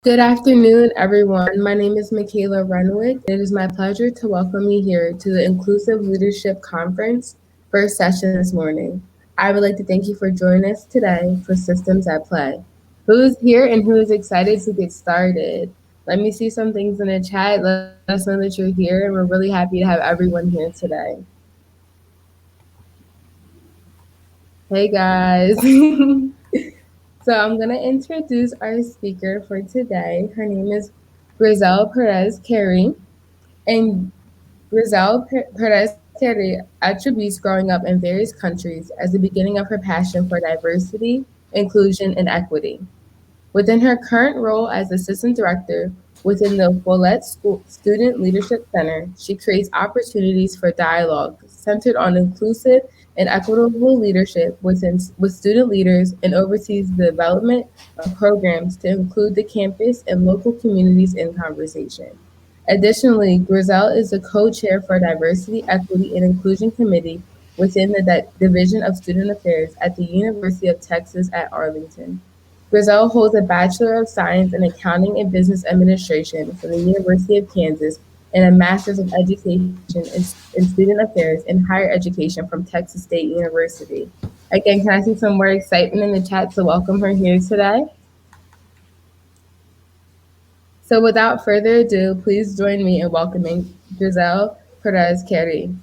Good afternoon, everyone. My name is Michaela Renwick. It is my pleasure to welcome you here to the Inclusive Leadership Conference first session this morning. I would like to thank you for joining us today for Systems at Play. Who's here and who is excited to get started? Let me see some things in the chat. Let us know that you're here, and we're really happy to have everyone here today. Hey, guys. So I'm going to introduce our speaker for today. Her name is Grisell Perez-Carey. And Grisell Perez-Carey attributes growing up in various countries as the beginning of her passion for diversity, inclusion, and equity. Within her current role as assistant director within the Follett Student Leadership Center, she creates opportunities for dialogue centered on inclusive and equitable leadership with student leaders and oversees the development of programs to include the campus and local communities in conversation. Additionally, Grisell is the co-chair for Diversity, Equity, and Inclusion Committee within the Division of Student Affairs at the University of Texas at Arlington. Grisell holds a Bachelor of Science in Accounting and Business Administration from the University of Kansas and a Master's of Education in Student Affairs and Higher Education from Texas State University. Again, can I see some more excitement in the chat to welcome her here today? So without further ado, please join me in welcoming Grisell Perez-Carey.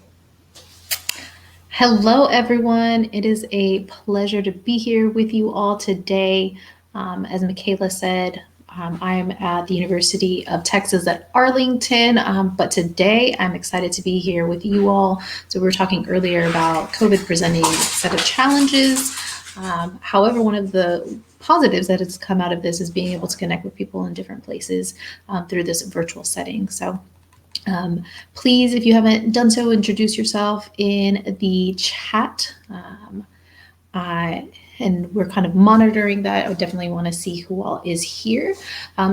Hello, everyone. It is a pleasure to be here with you all today. As Michaela said, I'm at the University of Texas at Arlington, but today I'm excited to be here with you all. So we were talking earlier about COVID presenting a set of challenges. However, one of the positives that has come out of this is being able to connect with people in different places through this virtual setting. So please, if you haven't done so, introduce yourself in the chat. And we're kind of monitoring that. I would definitely want to see who all is here.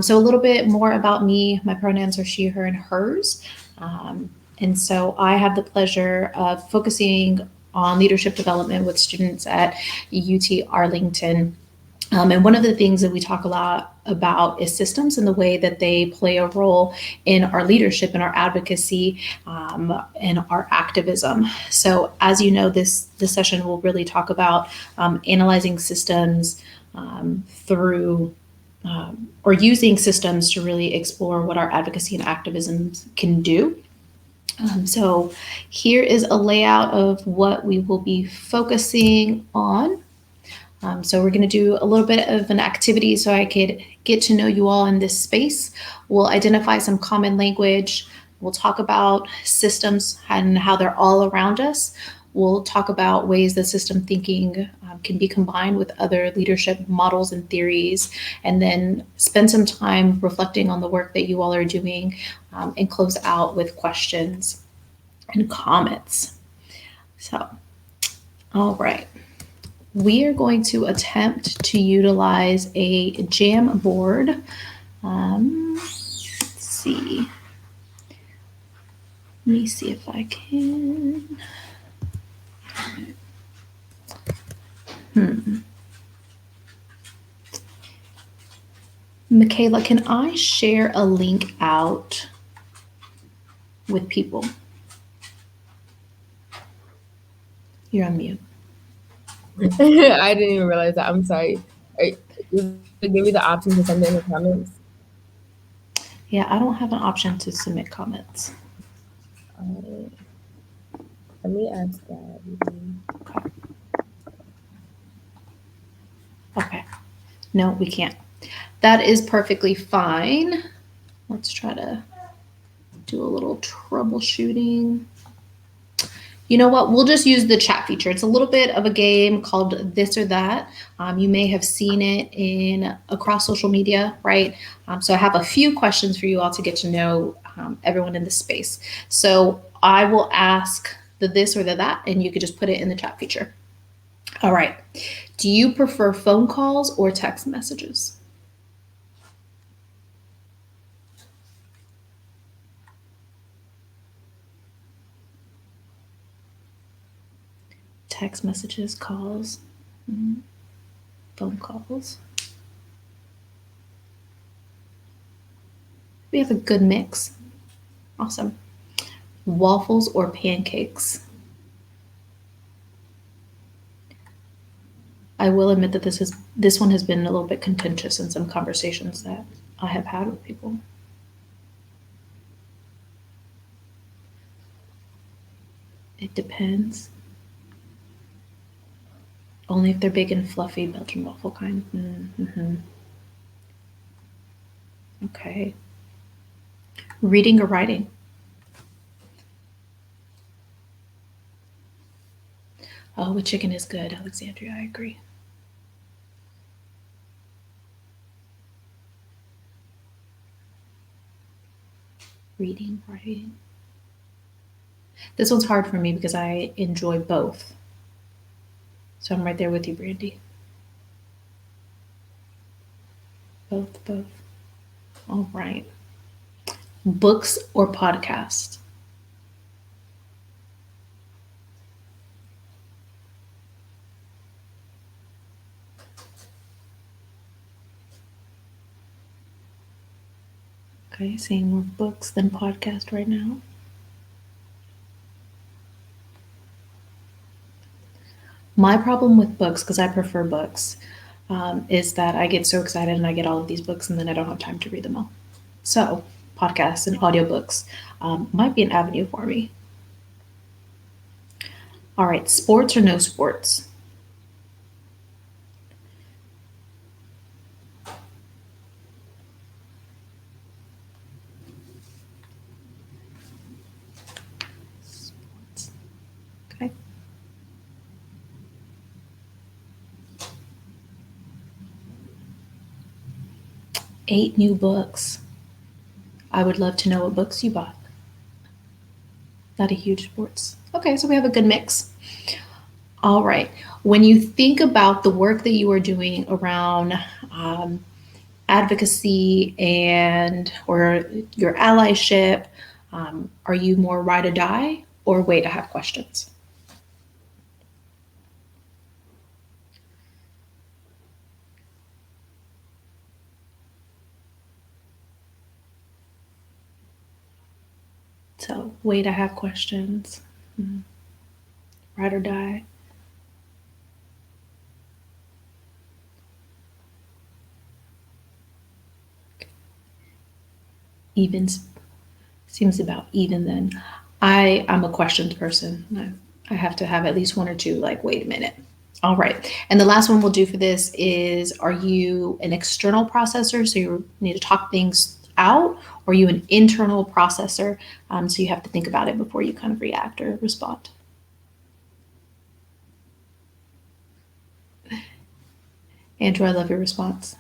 So a little bit more about me. My pronouns are she, her, and hers. And so I have the pleasure of focusing on leadership development with students at UT Arlington. And one of the things that we talk a lot about is systems and the way that they play a role in our leadership and our advocacy and our activism. So as you know, this session will really talk about analyzing systems through or using systems to really explore what our advocacy and activism can do. So here is a layout of what we will be focusing on. So we're going to do a little bit of an activity so I could get to know you all in this space. We'll identify some common language. We'll talk about systems and how they're all around us. We'll talk about ways that system thinking can be combined with other leadership models and theories, and then spend some time reflecting on the work that you all are doing and close out with questions and comments. So, all right. We are going to attempt to utilize a Jamboard. Let's see. Let me see if I can. Michaela, can I share a link out with people? You're on mute. I didn't even realize that. I'm sorry. Does it give you the option to send it in the comments? Yeah, I don't have an option to submit comments. Let me ask that. Okay. No, we can't. That is perfectly fine. Let's try to do a little troubleshooting. You know what? We'll just use the chat feature. It's a little bit of a game called This or That. You may have seen it across social media, right? So I have a few questions for you all to get to know everyone in the space. So I will ask the this or the that, and you could just put it in the chat feature. All right. Do you prefer phone calls or text messages? Text messages, calls, phone calls. We have a good mix. Awesome. Waffles or pancakes? I will admit that this one has been a little bit contentious in some conversations that I have had with people. It depends. Only if they're big and fluffy, Belgian waffle kind. Mm-hmm. Okay. Reading or writing? Oh, with chicken is good, Alexandria. I agree. Reading, writing. This one's hard for me because I enjoy both. So I'm right there with you, Brandy. Both, both. All right. Books or podcast? Okay, seeing more books than podcast right now. My problem with books, because I prefer books, is that I get so excited and I get all of these books and then I don't have time to read them all. So, podcasts and audiobooks might be an avenue for me. All right, sports or no sports? Sports. Okay. 8 new books. I would love to know what books you bought. Not a huge sports. Okay, so we have a good mix. All right. When you think about the work that you are doing around advocacy and or your allyship, are you more ride or die or wait to have questions? So wait to have questions. Ride or die. Even seems about even then. I'm a questions person. I have to have at least one or two like wait a minute. All right. And the last one we'll do for this is, are you an external processor, so you need to talk things out, or are you an internal processor, so you have to think about it before you kind of react or respond? Andrew, I love your response.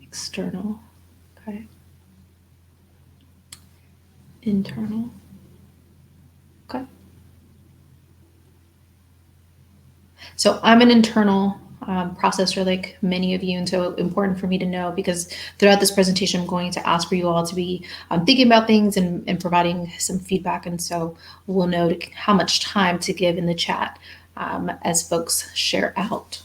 External. Okay. Internal. Okay. So I'm an internal processor like many of you, and so important for me to know because throughout this presentation I'm going to ask for you all to be thinking about things and providing some feedback, and so we'll know how much time to give in the chat as folks share out.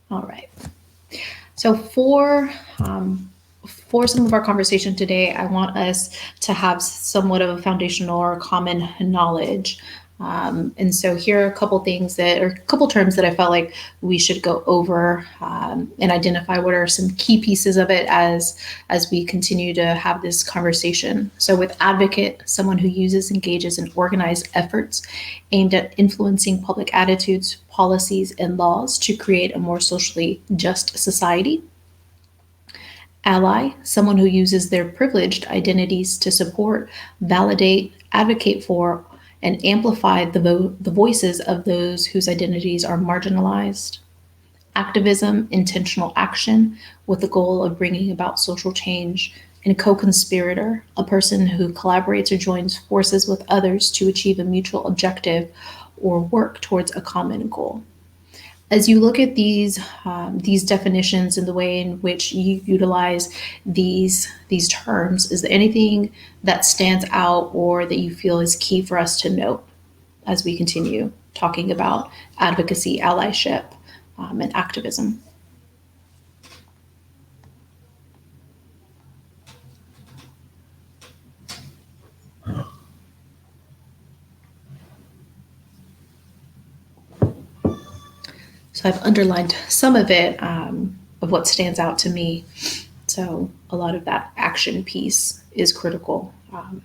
All right. So for some of our conversation today, I want us to have somewhat of a foundational or common knowledge. And so here are a couple things or a couple terms that I felt like we should go over and identify what are some key pieces of it as we continue to have this conversation. So with advocate, someone who uses, engages in organized efforts aimed at influencing public attitudes, policies, and laws to create a more socially just society. Ally, someone who uses their privileged identities to support, validate, advocate for, and amplify the voices of those whose identities are marginalized. Activism, intentional action with the goal of bringing about social change. And co-conspirator, a person who collaborates or joins forces with others to achieve a mutual objective or work towards a common goal. As you look at these definitions and the way in which you utilize these terms, is there anything that stands out or that you feel is key for us to note? as we continue talking about advocacy, allyship, and activism. So I've underlined some of it, of what stands out to me. So a lot of that action piece is critical,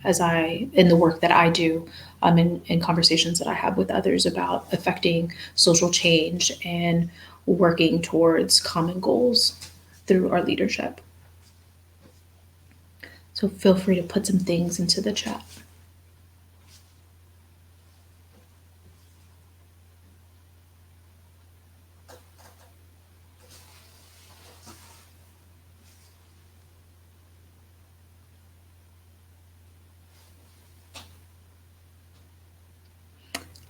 as in the work that I do, in conversations that I have with others about affecting social change and working towards common goals through our leadership. So feel free to put some things into the chat.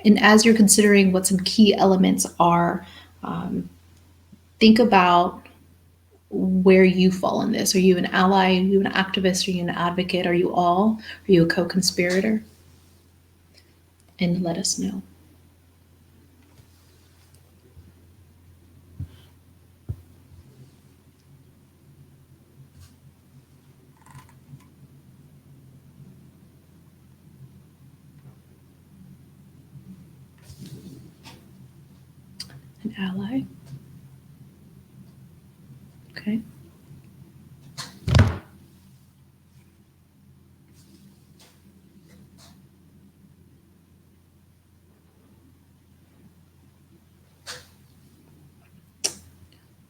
And as you're considering what some key elements are, think about where you fall in this. Are you an ally? Are you an activist? Are you an advocate? Are you all? Are you a co-conspirator? And let us know. An ally. Okay.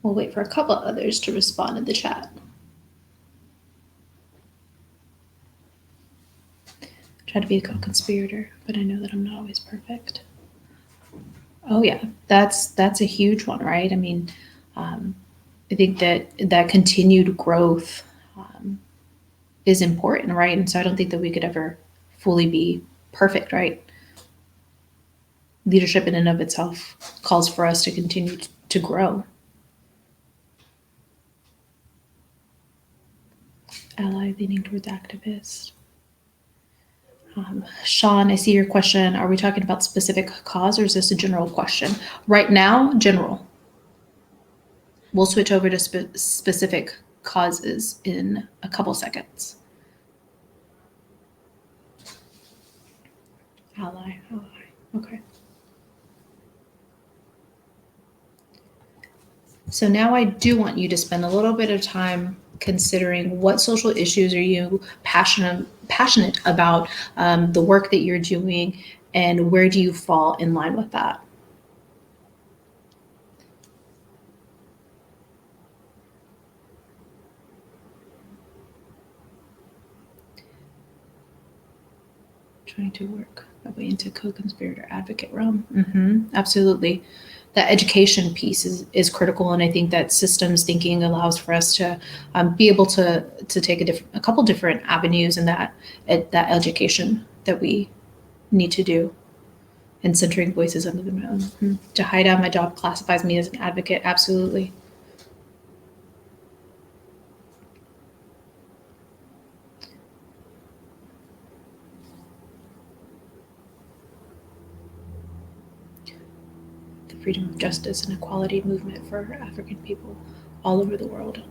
We'll wait for a couple others to respond in the chat. Try to be a co-conspirator, but I know that I'm not always perfect. Oh yeah, that's a huge one, right? I mean, I think that continued growth is important, right? And so I don't think that we could ever fully be perfect, right? Leadership in and of itself calls for us to continue to grow. Ally leaning towards activist. Sean, I see your question. Are we talking about specific cause or is this a general question? Right now, general. We'll switch over to specific causes in a couple seconds. Ally. Okay. So now I do want you to spend a little bit of time considering what social issues are you passionate about, the work that you're doing, and where do you fall in line with that? Trying to work my way into co-conspirator advocate realm. Absolutely. That education piece is critical, and I think that systems thinking allows for us to be able to take a couple different avenues in that education that we need to do, and centering voices under the moon. Jahida, my job classifies me as an advocate. Absolutely. The freedom of justice and equality movement for African people all over the world.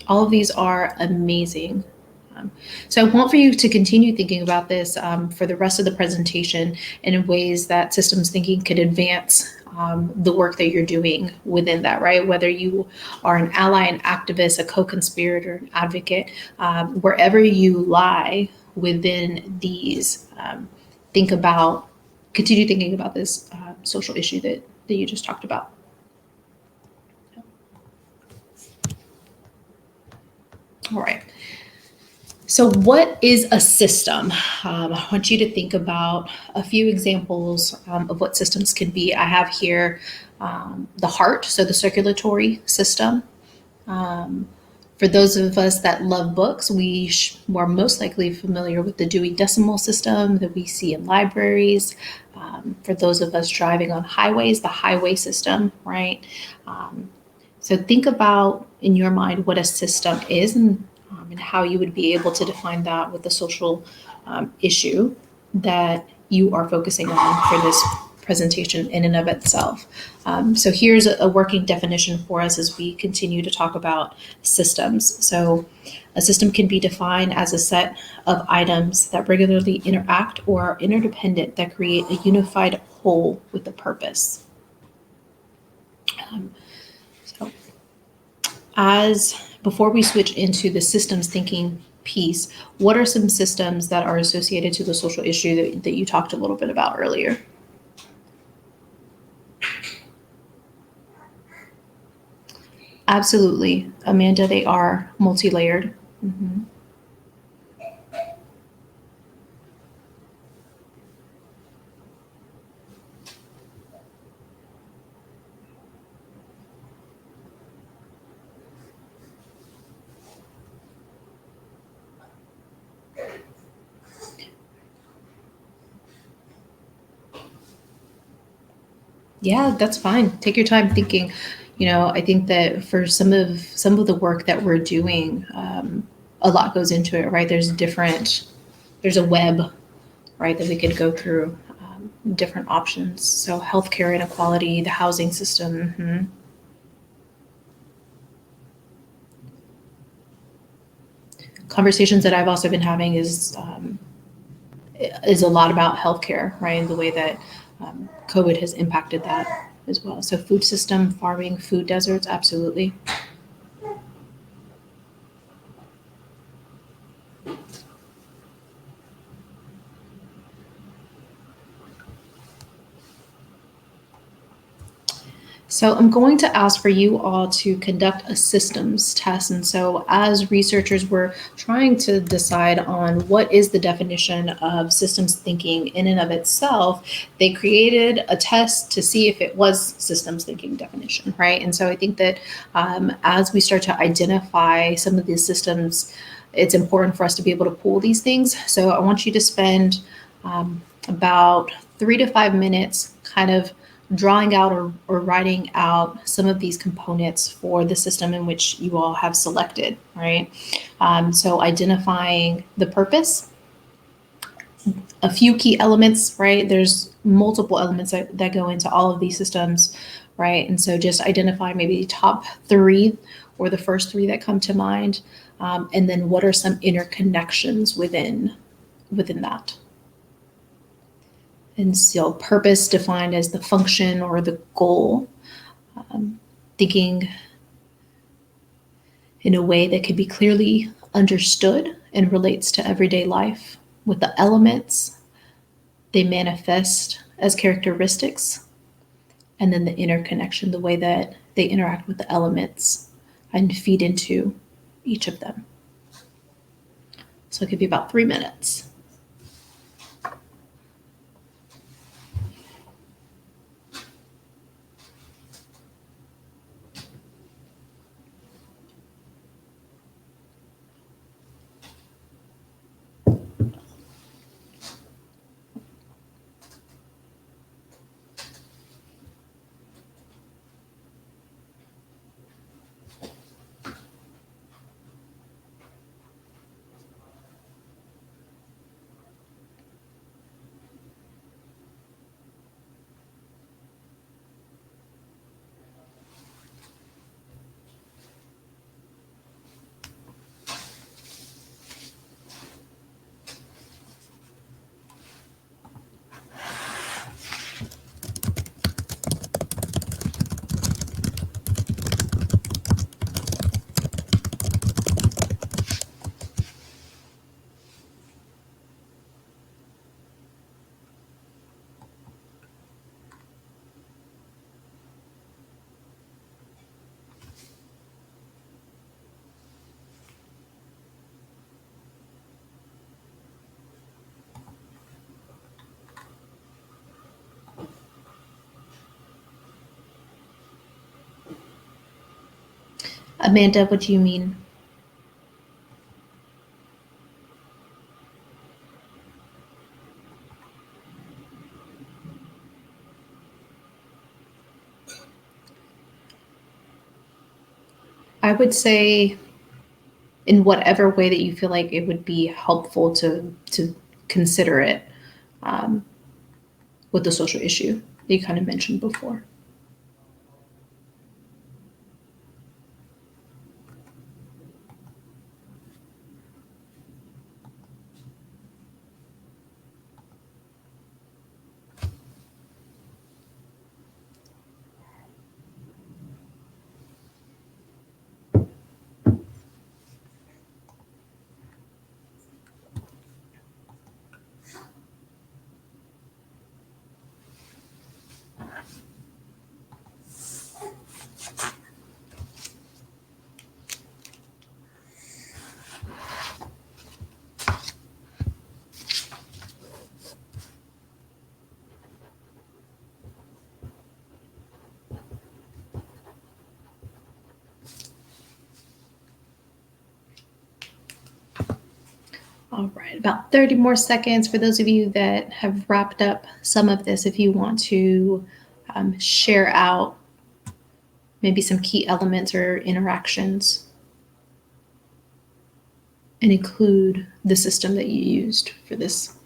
All of these are amazing. So I want for you to continue thinking about this for the rest of the presentation and in ways that systems thinking could advance the work that you're doing within that, right? Whether you are an ally, an activist, a co-conspirator, an advocate, wherever you lie within these, continue thinking about this social issue that you just talked about. All right. So what is a system? I want you to think about a few examples of what systems can be. I have here the heart, so the circulatory system. For those of us that love books, we are most likely familiar with the Dewey Decimal System that we see in libraries. For those of us driving on highways, the highway system, right? So think about in your mind what a system is and how you would be able to define that with the social issue that you are focusing on for this presentation in and of itself. So here's a working definition for us as we continue to talk about systems. So a system can be defined as a set of items that regularly interact or are interdependent that create a unified whole with a purpose. So as before we switch into the systems thinking piece, what are some systems that are associated to the social issue that you talked a little bit about earlier? Absolutely, Amanda, they are multi-layered. Mm-hmm. Yeah, that's fine. Take your time thinking. I think that for some of the work that we're doing, a lot goes into it, right? There's a web, right, that we could go through, different options. So healthcare inequality, the housing system. Mhm. Conversations that I've also been having is a lot about healthcare, right, and the way that COVID has impacted that as well. So food system, farming, food deserts, absolutely. So I'm going to ask for you all to conduct a systems test. And so as researchers, we're trying to decide on what is the definition of systems thinking in and of itself. They created a test to see if it was systems thinking definition, right? And so I think that as we start to identify some of these systems, it's important for us to be able to pull these things. So I want you to spend about 3 to 5 minutes kind of drawing out or writing out some of these components for the system in which you all have selected, right? So identifying the purpose, a few key elements, right? There's multiple elements that go into all of these systems, right? And so just identify maybe the top three or the first three that come to mind, and then what are some interconnections within that. And so purpose defined as the function or the goal, thinking in a way that can be clearly understood and relates to everyday life. With the elements, they manifest as characteristics, and then the interconnection, the way that they interact with the elements and feed into each of them. So it could be about 3 minutes. Amanda, what do you mean? I would say in whatever way that you feel like it would be helpful to consider it. with the social issue that you kind of mentioned before. All right, about 30 more seconds for those of you that have wrapped up some of this. If you want to share out maybe some key elements or interactions and include the system that you used for this.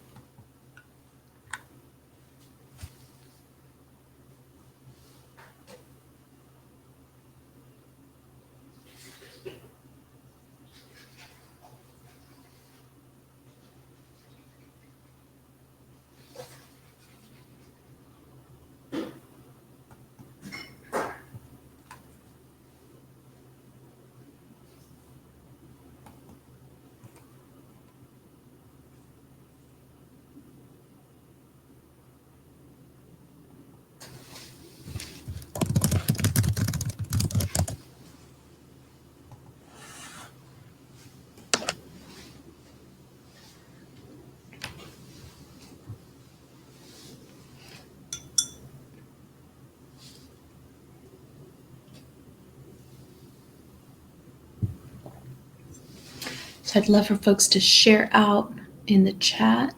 So I'd love for folks to share out in the chat.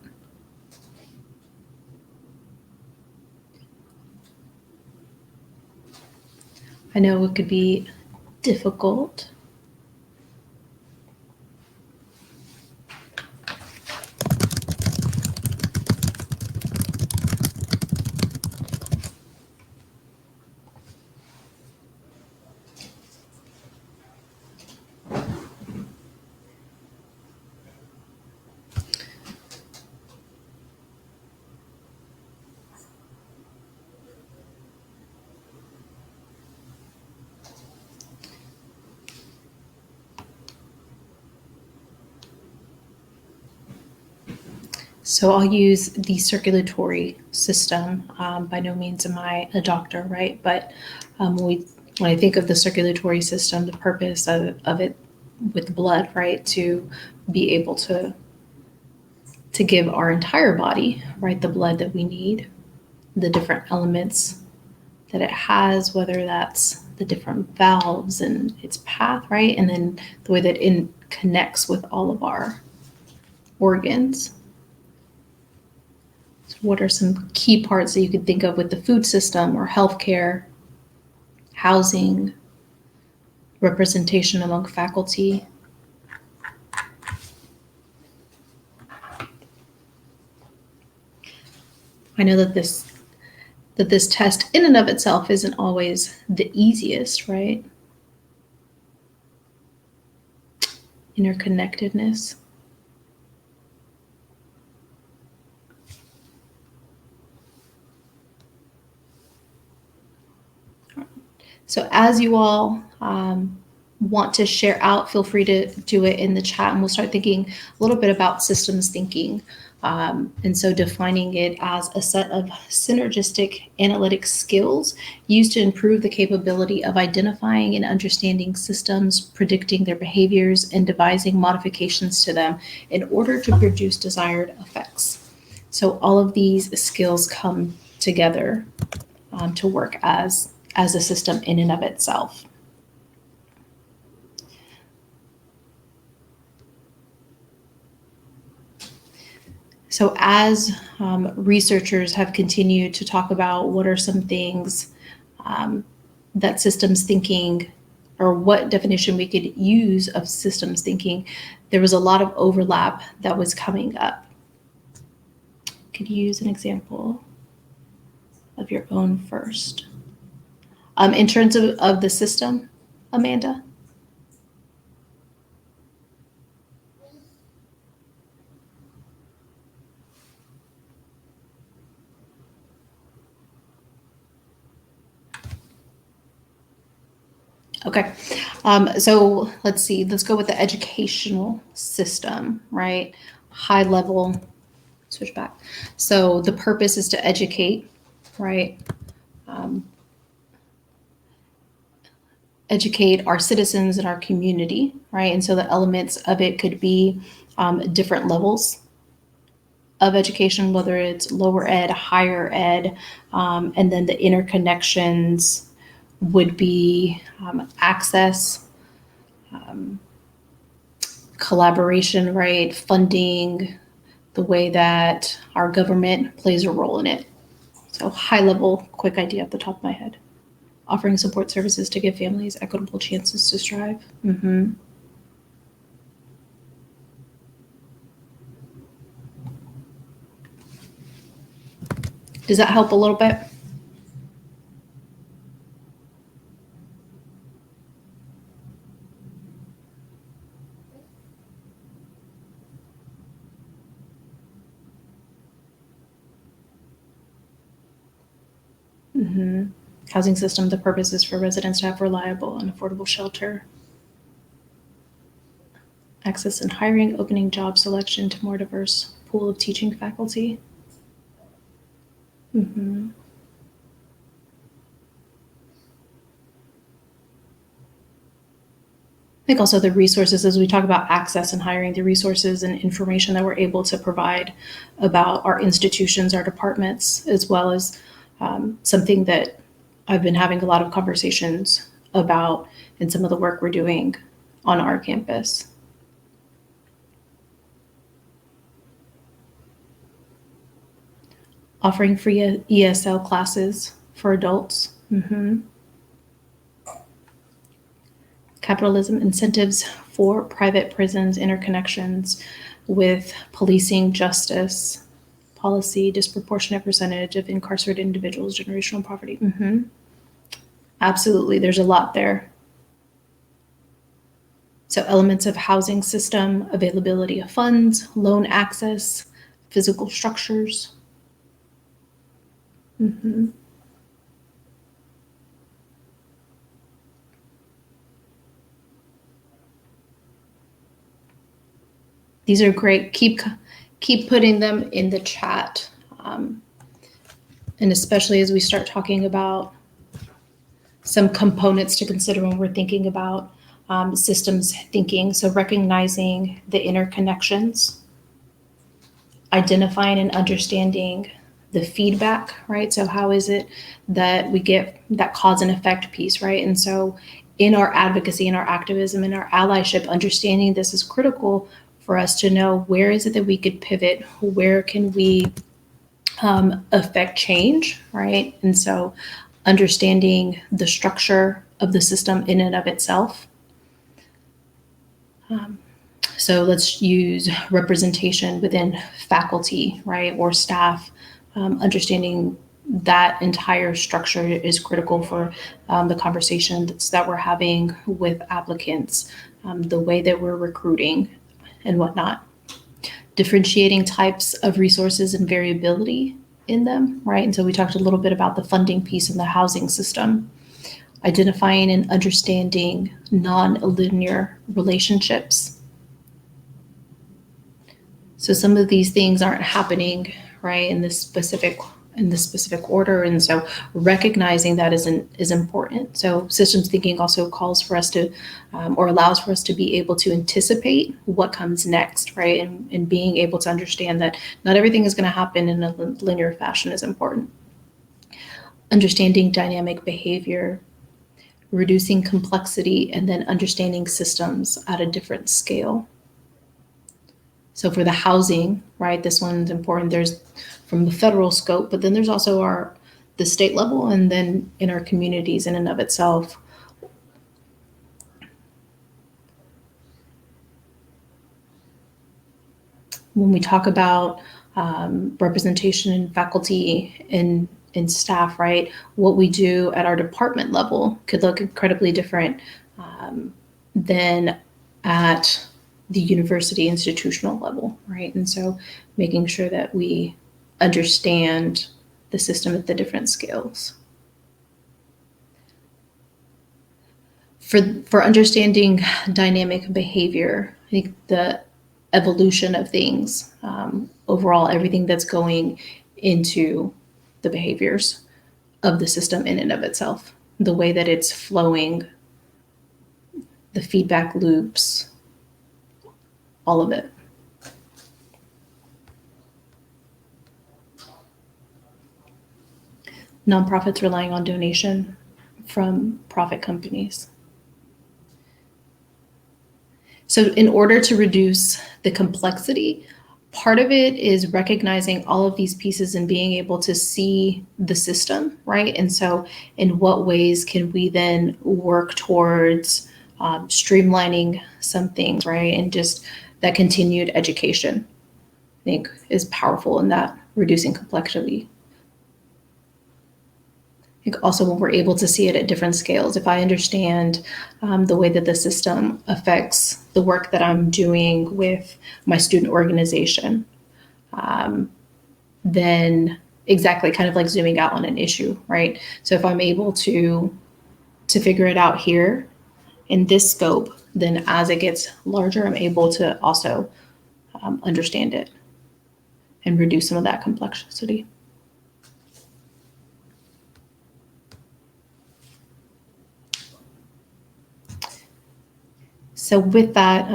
I know it could be difficult. So I'll use the circulatory system. By no means am I a doctor, right? But when I think of the circulatory system, the purpose of it with blood, right, to be able to give our entire body, right, the blood that we need, the different elements that it has, whether that's the different valves and its path, right, and then the way that it connects with all of our organs. So what are some key parts that you could think of with the food system or healthcare, housing, representation among faculty? I know that this test in and of itself isn't always the easiest, right? Interconnectedness. So as you all want to share out, feel free to do it in the chat, and we'll start thinking a little bit about systems thinking. And so defining it as a set of synergistic analytic skills used to improve the capability of identifying and understanding systems, predicting their behaviors, and devising modifications to them in order to produce desired effects. So all of these skills come together to work as a system in and of itself. So as researchers have continued to talk about what are some things that systems thinking, or what definition we could use of systems thinking, there was a lot of overlap that was coming up. Could you use an example? of your own first. In terms of the system, Amanda? Okay. So let's see. Let's go with the educational system, right? High level, switch back. So the purpose is to educate, right? Um, educate our citizens and our community, right? And so the elements of it could be different levels of education, whether it's lower ed, higher ed, and then the interconnections would be access, um, collaboration, right? Funding, the way that our government plays a role in it. So, high level, quick idea off the top of my head. Offering support services to give families equitable chances to strive. Mm-hmm. Does that help a little bit? Mm-hmm. Housing system, the purpose is for residents to have reliable and affordable shelter. Access and hiring, opening job selection to more diverse pool of teaching faculty. Mm-hmm. I think also the resources, as we talk about access and hiring, the resources and information that we're able to provide about our institutions, our departments, as well as something that I've been having a lot of conversations about in some of the work we're doing on our campus. Offering free ESL classes for adults. Mm-hmm. Capitalism incentives for private prisons, interconnections with policing, justice, policy, disproportionate percentage of incarcerated individuals, generational poverty. Mm-hmm. Absolutely, there's a lot there. So, elements of housing system, availability of funds, loan access, physical structures. Mm-hmm. These are great. Keep putting them in the chat, um, and especially as we start talking about some components to consider when we're thinking about systems thinking. So recognizing the interconnections, identifying and understanding the feedback, right? So how is it that we get that cause and effect piece, right? And so in our advocacy, in our activism, in our allyship, understanding this is critical for us to know where is it that we could pivot, where can we affect change, right? And so understanding the structure of the system in and of itself. Um, so let's use representation within faculty, right, or staff. Understanding that entire structure is critical for the conversations that we're having with applicants, the way that we're recruiting and whatnot. Differentiating types of resources and variability in them, right? And so we talked a little bit about the funding piece in the housing system, identifying and understanding non-linear relationships. So some of these things aren't happening, right, in this specific order, and so recognizing that is important. So systems thinking also calls for us to or allows for us to be able to anticipate what comes next, right, and being able to understand that not everything is going to happen in a linear fashion is important. Understanding dynamic behavior, reducing complexity, and then understanding systems at a different scale. So for the housing, right, this one's important. There's from the federal scope, but then there's also the state level, and then in our communities in and of itself. When we talk about representation in faculty and in staff, right? What we do at our department level could look incredibly different than at the university institutional level, right? And so making sure that we understand the system at the different scales. For understanding dynamic behavior, I think the evolution of things, overall, everything that's going into the behaviors of the system in and of itself, the way that it's flowing, the feedback loops, all of it. Nonprofits relying on donation from profit companies. So in order to reduce the complexity, part of it is recognizing all of these pieces and being able to see the system, right? And so in what ways can we then work towards streamlining some things, right? And just that continued education, I think, is powerful in that reducing complexity. I think also when we're able to see it at different scales, if I understand the way that the system affects the work that I'm doing with my student organization, then exactly kind of like zooming out on an issue, right? So if I'm able to figure it out here in this scope, then as it gets larger, I'm able to also understand it and reduce some of that complexity. So with that,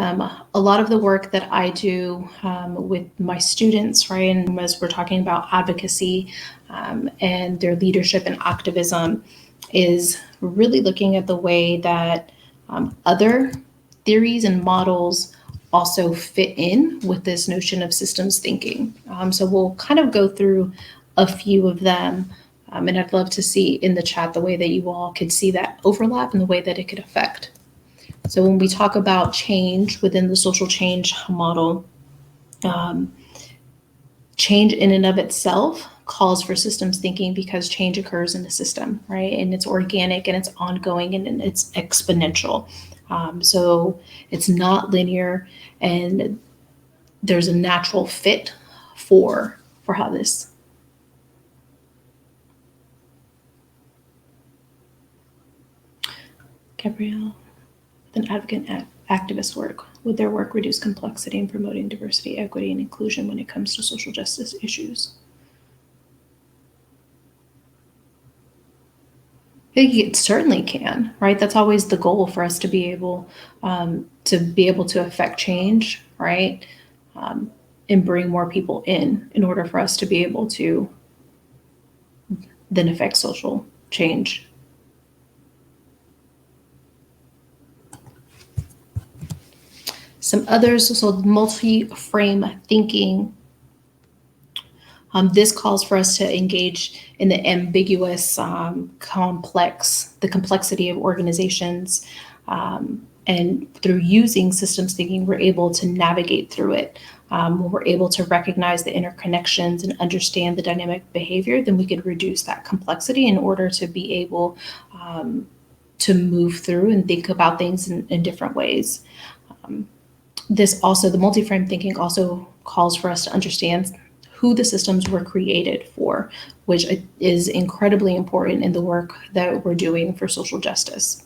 a lot of the work that I do with my students, right, and as we're talking about advocacy and their leadership and activism, is really looking at the way that other theories and models also fit in with this notion of systems thinking. So we'll kind of go through a few of them, and I'd love to see in the chat the way that you all could see that overlap and the way that it could affect. So when we talk about change within the social change model, change in and of itself calls for systems thinking because change occurs in the system, right? And it's organic and it's ongoing and it's exponential. So it's not linear, and there's a natural fit for how this. Gabrielle, an advocate and activist work. Would their work reduce complexity in promoting diversity, equity, and inclusion when it comes to social justice issues? I think it certainly can, right? That's always the goal for us to be able to affect change, right? And bring more people in order for us to be able to then affect social change. Some others, so multi-frame thinking. This calls for us to engage in the ambiguous, the complexity of organizations. And through using systems thinking, we're able to navigate through it. When we're able to recognize the interconnections and understand the dynamic behavior, then we could reduce that complexity in order to be able to move through and think about things in different ways. This also, the multi-frame thinking also calls for us to understand who the systems were created for, which is incredibly important in the work that we're doing for social justice.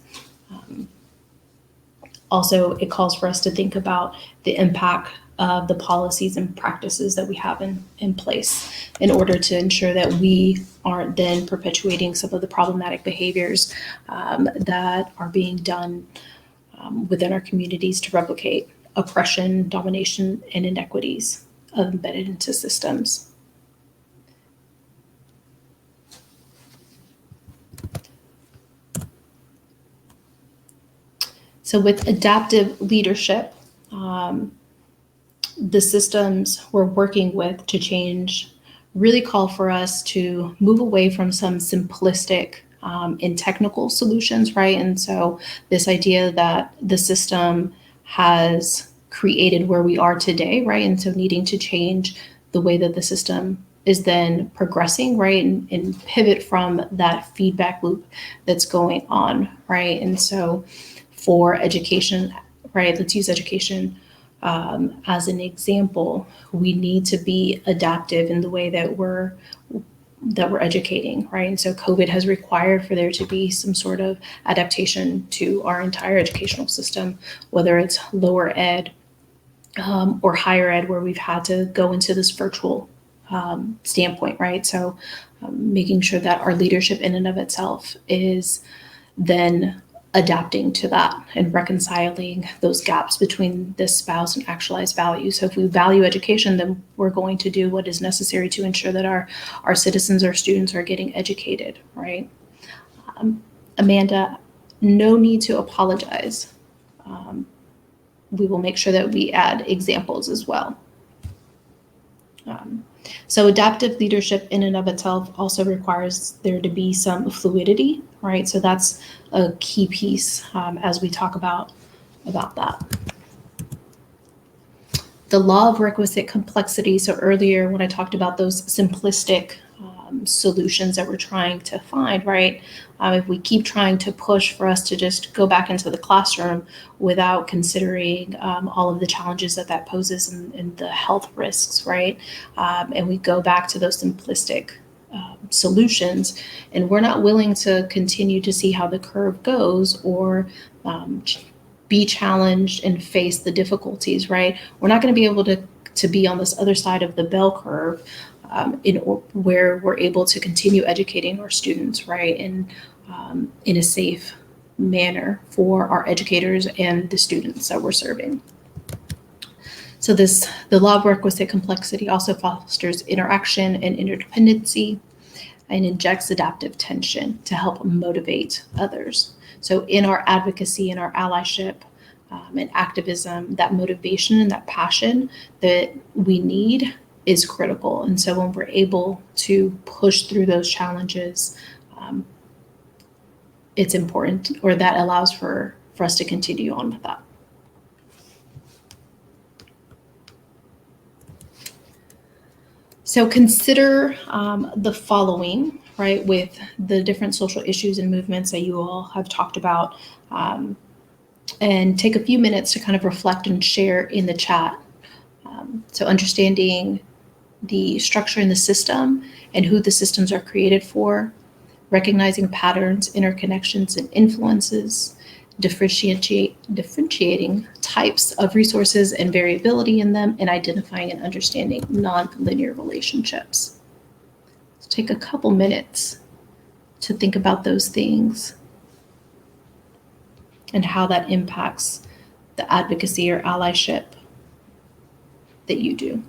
Also, it calls for us to think about the impact of the policies and practices that we have in place in order to ensure that we aren't then perpetuating some of the problematic behaviors that are being done within our communities to replicate oppression, domination, and inequities embedded into systems. So with adaptive leadership, the systems we're working with to change really call for us to move away from some simplistic and technical solutions, right? And so this idea that the system has created where we are today, right? And so needing to change the way that the system is then progressing, right, and pivot from that feedback loop that's going on, right? And so for education, right, let's use education as an example. We need to be adaptive in the way that we're educating, right? And so COVID has required for there to be some sort of adaptation to our entire educational system, whether it's lower ed or higher ed, where we've had to go into this virtual standpoint, right? So making sure that our leadership in and of itself is then adapting to that and reconciling those gaps between the spouse and actualized value. So if we value education, then we're going to do what is necessary to ensure that our citizens, our students are getting educated, right? Amanda, no need to apologize. We will make sure that we add examples as well. So adaptive leadership in and of itself also requires there to be some fluidity, right? So that's a key piece as we talk about that. The law of requisite complexity. So earlier when I talked about those simplistic solutions that we're trying to find, right? If we keep trying to push for us to just go back into the classroom without considering all of the challenges that poses and the health risks, right? And we go back to those simplistic solutions, and we're not willing to continue to see how the curve goes or be challenged and face the difficulties, right? We're not going to be able to be on this other side of the bell curve where we're able to continue educating our students, right, in a safe manner for our educators and the students that we're serving. So the law of requisite complexity also fosters interaction and interdependency and injects adaptive tension to help motivate others. So in our advocacy and our allyship and activism, that motivation and that passion that we need is critical. And so when we're able to push through those challenges, it's important, or that allows for us to continue on with that. So consider the following, right, with the different social issues and movements that you all have talked about, and take a few minutes to kind of reflect and share in the chat. So understanding the structure in the system and who the systems are created for, recognizing patterns, interconnections, and influences, differentiating types of resources and variability in them, and identifying and understanding nonlinear relationships. So take a couple minutes to think about those things and how that impacts the advocacy or allyship that you do.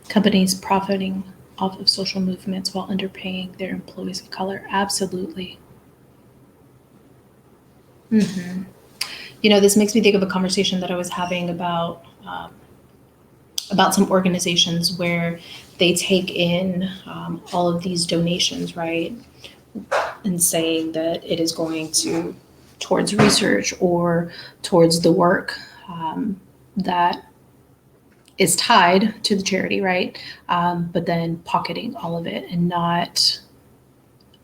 Companies profiting off of social movements while underpaying their employees of color. Absolutely. Mm-hmm. This makes me think of a conversation that I was having about some organizations where they take in all of these donations, right? And saying that it is going towards research or towards the work that is tied to the charity, right? But then pocketing all of it and not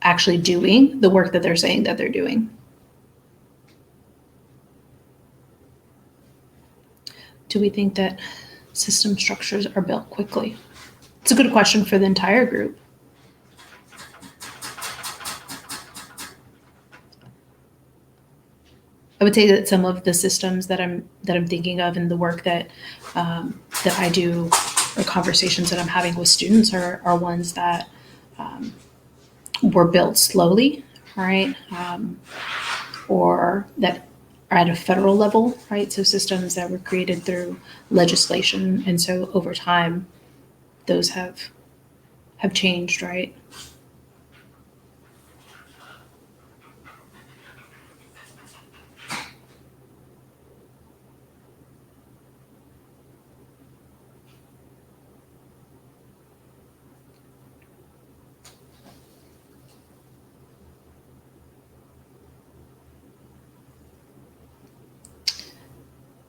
actually doing the work that they're saying that they're doing. Do we think that system structures are built quickly? It's a good question for the entire group. I would say that some of the systems that I'm thinking of in the work that I do, or conversations that I'm having with students, are ones that um, were built slowly, right? Or that are at a federal level, right? So systems that were created through legislation, and so over time, those have changed, right?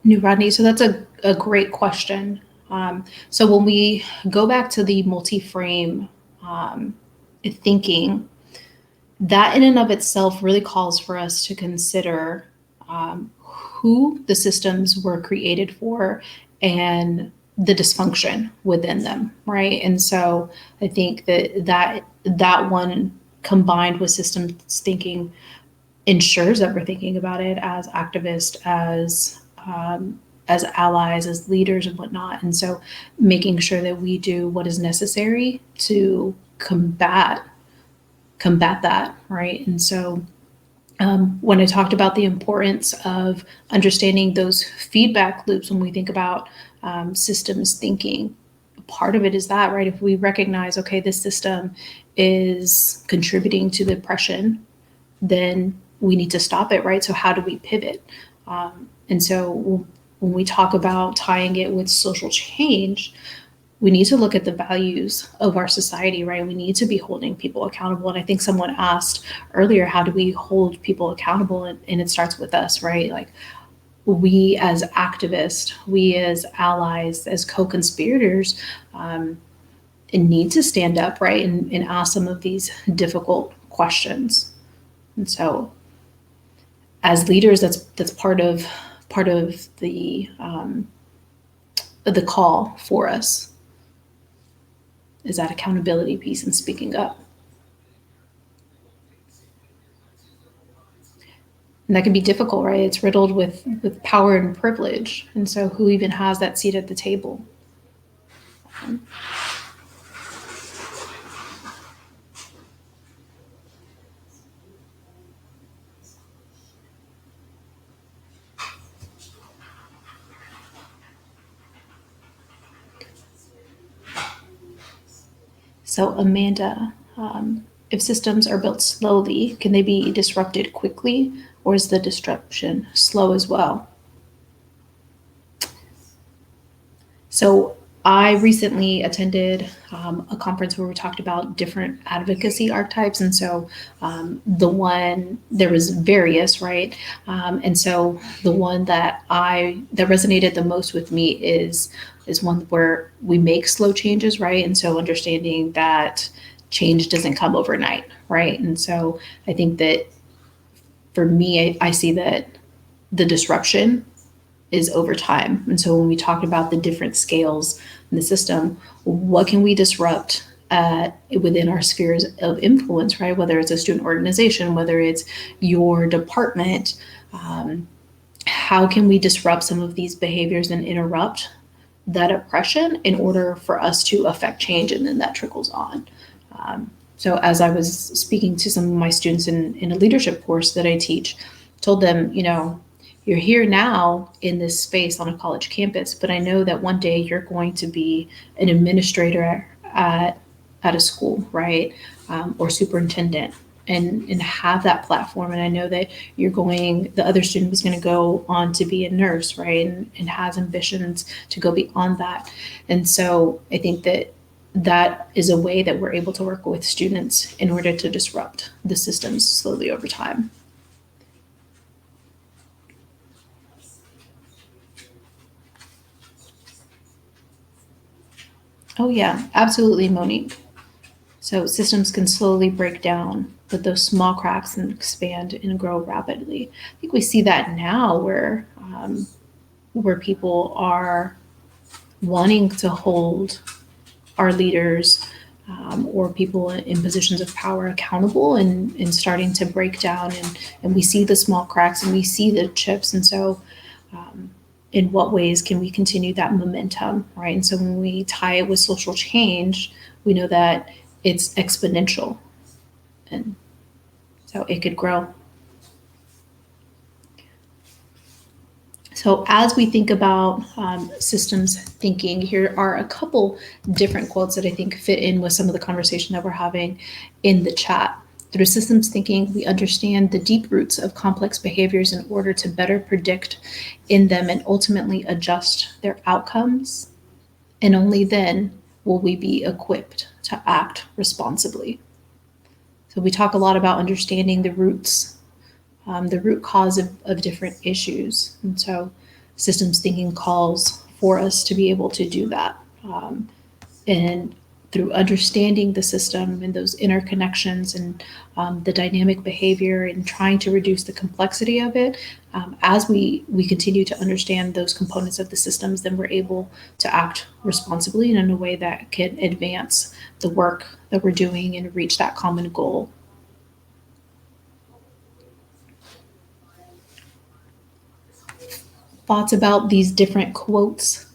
New Rodney, so that's a great question. So when we go back to the multi-frame um, thinking, that in and of itself really calls for us to consider who the systems were created for and the dysfunction within them, right? And so I think that one combined with systems thinking ensures that we're thinking about it as activists, as allies, as leaders, and whatnot. And so, making sure that we do what is necessary to combat that, right? And so, when I talked about the importance of understanding those feedback loops when we think about systems thinking, part of it is that, right? If we recognize, okay, this system is contributing to the oppression, then we need to stop it, right? So how do we pivot? And so when we talk about tying it with social change, we need to look at the values of our society, right? We need to be holding people accountable. And I think someone asked earlier, how do we hold people accountable? And it starts with us, right? Like we as activists, we as allies, as co-conspirators, need to stand up, right? And ask some of these difficult questions. And so as leaders, that's part of the call for us, is that accountability piece and speaking up. And that can be difficult, right? It's riddled with power and privilege. And so who even has that seat at the table? So Amanda, if systems are built slowly, can they be disrupted quickly, or is the disruption slow as well? So I recently attended a conference where we talked about different advocacy archetypes, and so the one there was various, right? And so the one that resonated the most with me is one where we make slow changes, right? And so understanding that change doesn't come overnight, right? And so I think that for me, I see that the disruption is over time. And so when we talk about the different scales in the system, what can we disrupt within our spheres of influence, right? Whether it's a student organization, whether it's your department, how can we disrupt some of these behaviors and interrupt that oppression in order for us to affect change, and then that trickles on. So as I was speaking to some of my students in a leadership course that I teach, told them, you're here now in this space on a college campus, but I know that one day you're going to be an administrator at a school, right? Or superintendent, and have that platform. And I know that the other student was going to go on to be a nurse, right? And has ambitions to go beyond that. And so I think that is a way that we're able to work with students in order to disrupt the systems slowly over time. Oh, yeah, absolutely, Monique. So systems can slowly break down, but those small cracks can expand and grow rapidly. I think we see that now where people are wanting to hold our leaders or people in positions of power accountable, and starting to break down, and we see the small cracks and we see the chips. And so in what ways can we continue that momentum, right? And so when we tie it with social change, we know that it's exponential, and so it could grow. So as we think about systems thinking, here are a couple different quotes that I think fit in with some of the conversation that we're having in the chat. Through systems thinking, we understand the deep roots of complex behaviors in order to better predict in them and ultimately adjust their outcomes. And only then will we be equipped to act responsibly. So we talk a lot about understanding the roots, the root cause of different issues. And so systems thinking calls for us to be able to do that. And through understanding the system and those interconnections and the dynamic behavior and trying to reduce the complexity of it, as we continue to understand those components of the systems, then we're able to act responsibly and in a way that can advance the work that we're doing and reach that common goal. Thoughts about these different quotes?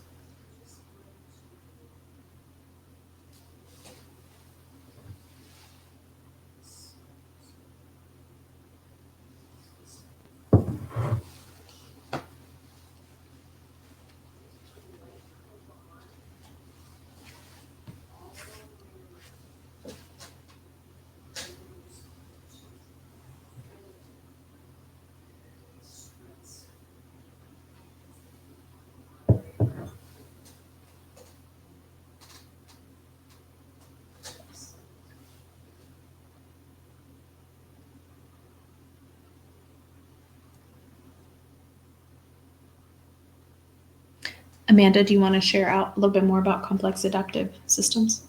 Amanda, do you want to share out a little bit more about complex adaptive systems?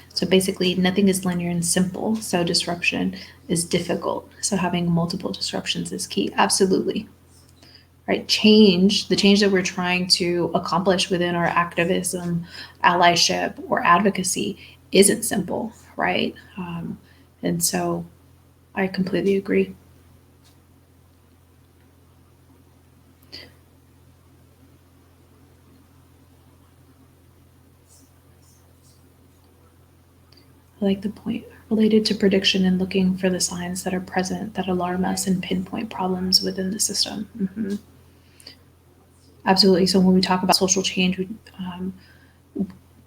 So basically, nothing is linear and simple. So disruption is difficult. So having multiple disruptions is key. Absolutely. Right? Change, the change that we're trying to accomplish within our activism, allyship, or advocacy isn't simple, right? And so I completely agree. I like the point related to prediction and looking for the signs that are present that alarm us and pinpoint problems within the system. Mm-hmm. Absolutely. So when we talk about social change,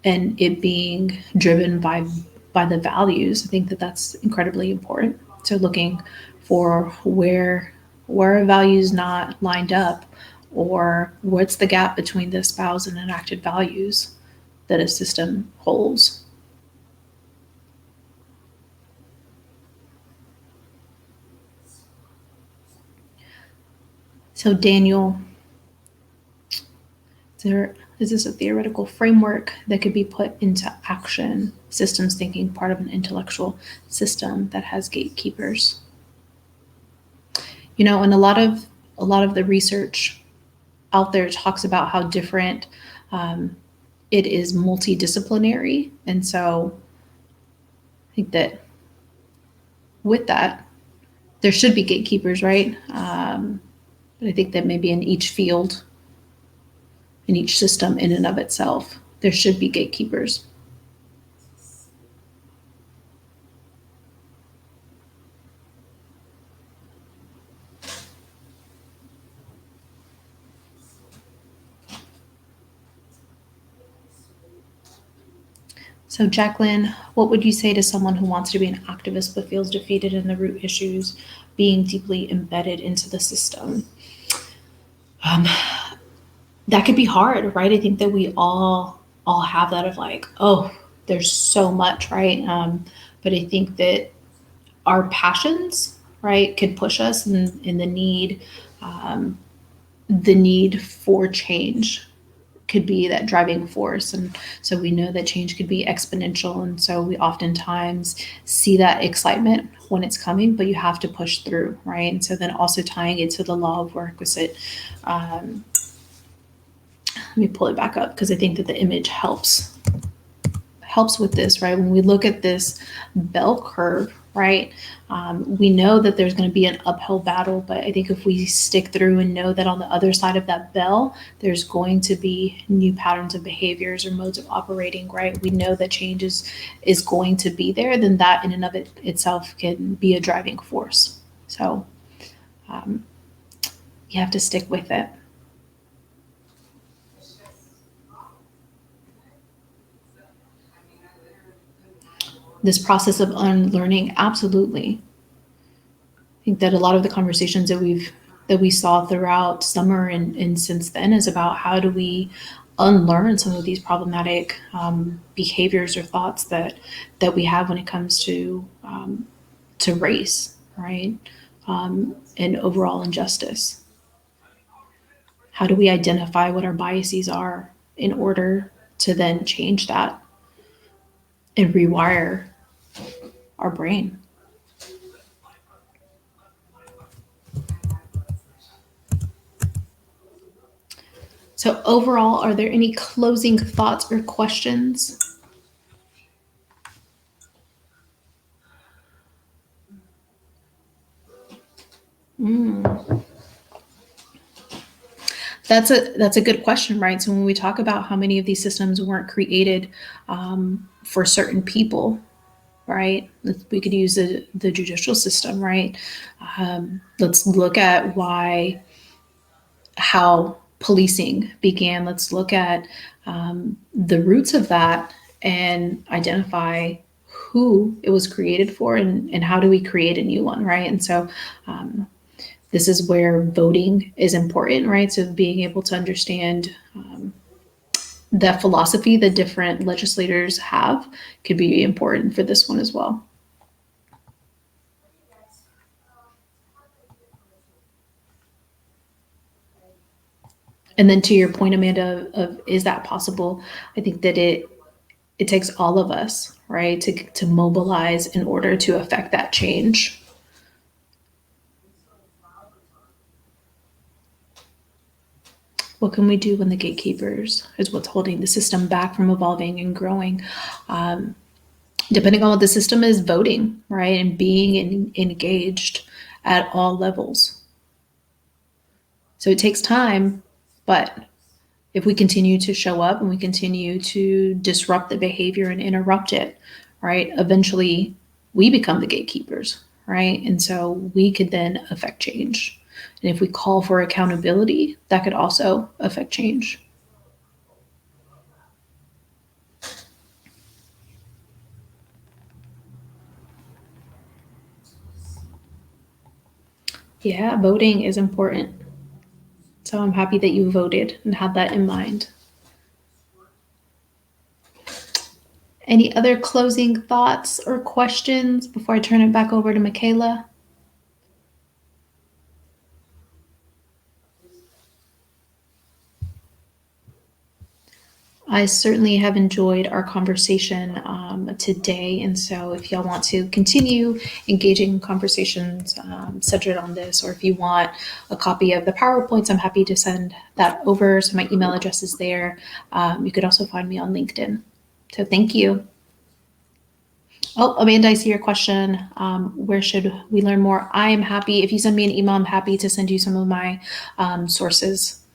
and it being driven by the values, I think that that's incredibly important. So looking for where are values not lined up, or what's the gap between the espoused and enacted values that a system holds. So Daniel, is this a theoretical framework that could be put into action? Systems thinking, part of an intellectual system that has gatekeepers. And a lot of the research out there talks about how different it is multidisciplinary, and so I think that with that there should be gatekeepers, right? But I think that maybe in each field, in each system in and of itself, there should be gatekeepers. So, Jacqueline, what would you say to someone who wants to be an activist but feels defeated in the root issues being deeply embedded into the system? That could be hard, right? I think that we all have that of like, oh, there's so much, right? But I think that our passions, right, could push us in the need for change, could be that driving force. And so we know that change could be exponential. And so we oftentimes see that excitement when it's coming, but you have to push through, right? And so then also tying it to the law of work was it, let me pull it back up because I think that the image helps with this, right? When we look at this bell curve, right, we know that there's going to be an uphill battle, but I think if we stick through and know that on the other side of that bell, there's going to be new patterns of behaviors or modes of operating, right? We know that change is going to be there, then that in and of itself can be a driving force. So um, you have to stick with it. This process of unlearning, absolutely. I think that a lot of the conversations that we saw throughout summer and since then is about how do we unlearn some of these problematic behaviors or thoughts that we have when it comes to race, right, and overall injustice. How do we identify what our biases are in order to then change that and rewire our brain? So, overall, are there any closing thoughts or questions? Mm, that's a good question, right? So when we talk about how many of these systems weren't created for certain people, right? We could use the judicial system, right? Let's look at how policing began. Let's look at the roots of that and identify who it was created for and how do we create a new one, right? And so this is where voting is important, right? So being able to understand the philosophy that different legislators have could be important for this one as well. And then to your point, Amanda, of is that possible? I think that it takes all of us, right, to mobilize in order to affect that change. What can we do when the gatekeepers is what's holding the system back from evolving and growing? Um, Depending on what the system is, voting, right, and being engaged at all levels. So it takes time, but if we continue to show up and we continue to disrupt the behavior and interrupt it, right, eventually we become the gatekeepers, right? And so we could then affect change. And if we call for accountability, that could also affect change. Yeah, voting is important. So I'm happy that you voted and had that in mind. Any other closing thoughts or questions before I turn it back over to Michaela? I certainly have enjoyed our conversation today. And so, if y'all want to continue engaging in conversations centered on this, or if you want a copy of the PowerPoints, I'm happy to send that over. So, my email address is there. You could also find me on LinkedIn. So, thank you. Oh, Amanda, I see your question. Where should we learn more? I am happy. If you send me an email, I'm happy to send you some of my sources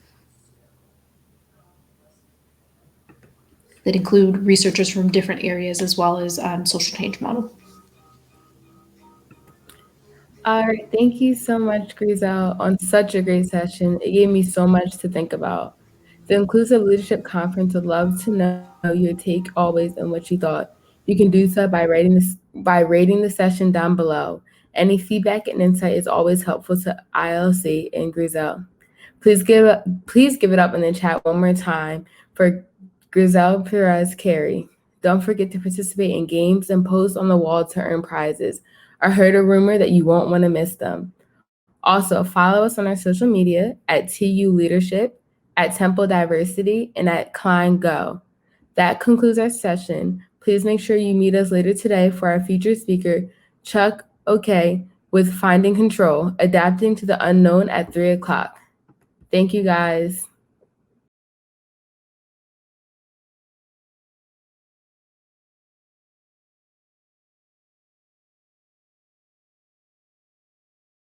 that include researchers from different areas as well as social change model. All right, thank you so much, Grisell, on such a great session. It gave me so much to think about. The Inclusive Leadership Conference would love to know your take always and what you thought. You can do so by rating the session down below. Any feedback and insight is always helpful to ILC and Grisell. Please give it up in the chat one more time for Grisell Perez-Carey. Don't forget to participate in games and post on the wall to earn prizes. I heard a rumor that you won't want to miss them. Also, follow us on our social media at TU Leadership, at Temple Diversity, and at Klein Go. That concludes our session. Please make sure you meet us later today for our featured speaker, Chuck Okay, with Finding Control, Adapting to the Unknown at 3 o'clock. Thank you guys.